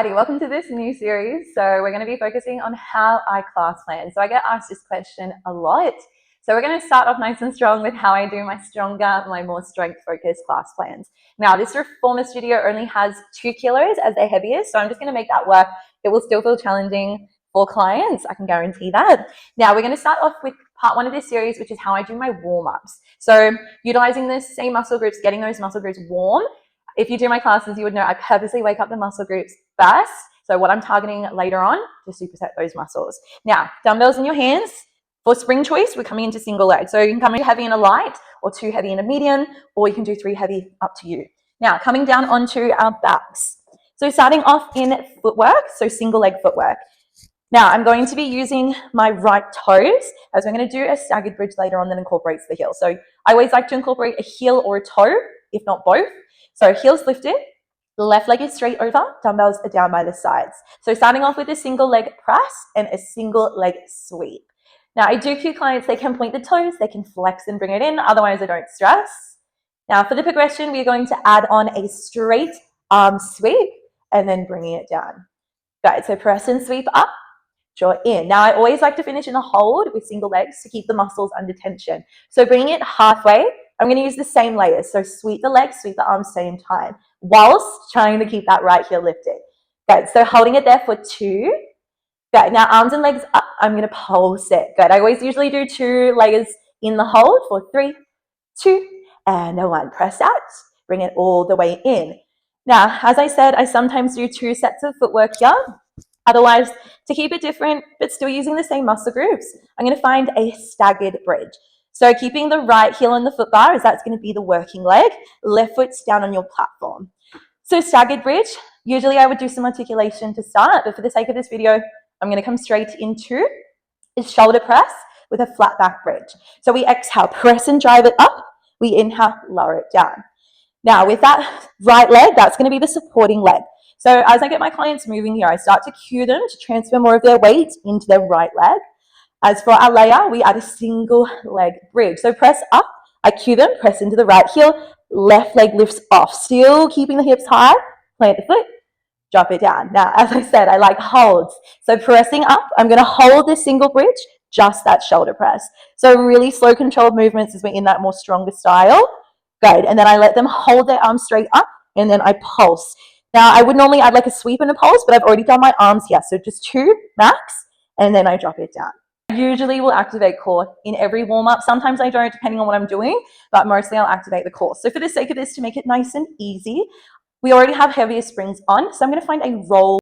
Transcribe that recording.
Alrighty, welcome to this new series. So we're going to be focusing on how I class plan. So I get asked this question a lot. So we're going to start off nice and strong with how I do my stronger, my more strength-focused class plans. Now, this reformer studio only has 2 kilos as their heaviest, so I'm just going to make that work. It will still feel challenging for clients, I can guarantee that. Now, we're going to start off with part 1 of this series, which is how I do my warm-ups. So utilizing the same muscle groups, getting those muscle groups warm. If you do my classes, you would know I purposely wake up the muscle groups first. So what I'm targeting later on to superset those muscles. Now, dumbbells in your hands. For spring choice, we're coming into single leg. So you can come in heavy in a light or 2 heavy in a medium, or you can do 3 heavy, up to you. Now, coming down onto our backs. So starting off in footwork, so single leg footwork. Now, I'm going to be using my right toes as we're going to do a staggered bridge later on that incorporates the heel. So I always like to incorporate a heel or a toe, if not both. So heels lifted, the left leg is straight over, dumbbells are down by the sides. So starting off with a single leg press and a single leg sweep. Now I do cue clients, they can point the toes, they can flex and bring it in, otherwise I don't stress. Now for the progression, we're going to add on a straight arm sweep and then bringing it down. Right, so press and sweep up, draw in. Now I always like to finish in a hold with single legs to keep the muscles under tension. So bringing it halfway, I'm going to use the same layers. So sweep the legs, sweep the arms, same time, whilst trying to keep that right heel lifted. Good. So holding it there for 2. Good. Now arms and legs up. I'm going to pulse it. Good. I always usually do 2 layers in the hold for 3, 2, and 1. Press out. Bring it all the way in. Now, as I said, I sometimes do 2 sets of footwork here. Otherwise, to keep it different, but still using the same muscle groups, I'm going to find a staggered bridge. So keeping the right heel on the foot bar, as that's going to be the working leg, left foot's down on your platform. So staggered bridge, usually I would do some articulation to start, but for the sake of this video, I'm going to come straight into a shoulder press with a flat back bridge. So we exhale, press and drive it up. We inhale, lower it down. Now with that right leg, that's going to be the supporting leg. So as I get my clients moving here, I start to cue them to transfer more of their weight into their right leg. As for our layer, we add a single leg bridge. So press up, I cue them, press into the right heel, left leg lifts off, still keeping the hips high, plant the foot, drop it down. Now, as I said, I like holds. So pressing up, I'm going to hold this single bridge, just that shoulder press. So really slow controlled movements as we're in that more stronger style. Good. And then I let them hold their arms straight up and then I pulse. Now, I would normally add like a sweep and a pulse, but I've already done my arms here. So just 2 max, and then I drop it down. I usually will activate core in every warm-up. Sometimes I don't, depending on what I'm doing, but mostly I'll activate the core. So for the sake of this, to make it nice and easy, we already have heavier springs on. So I'm going to find a roll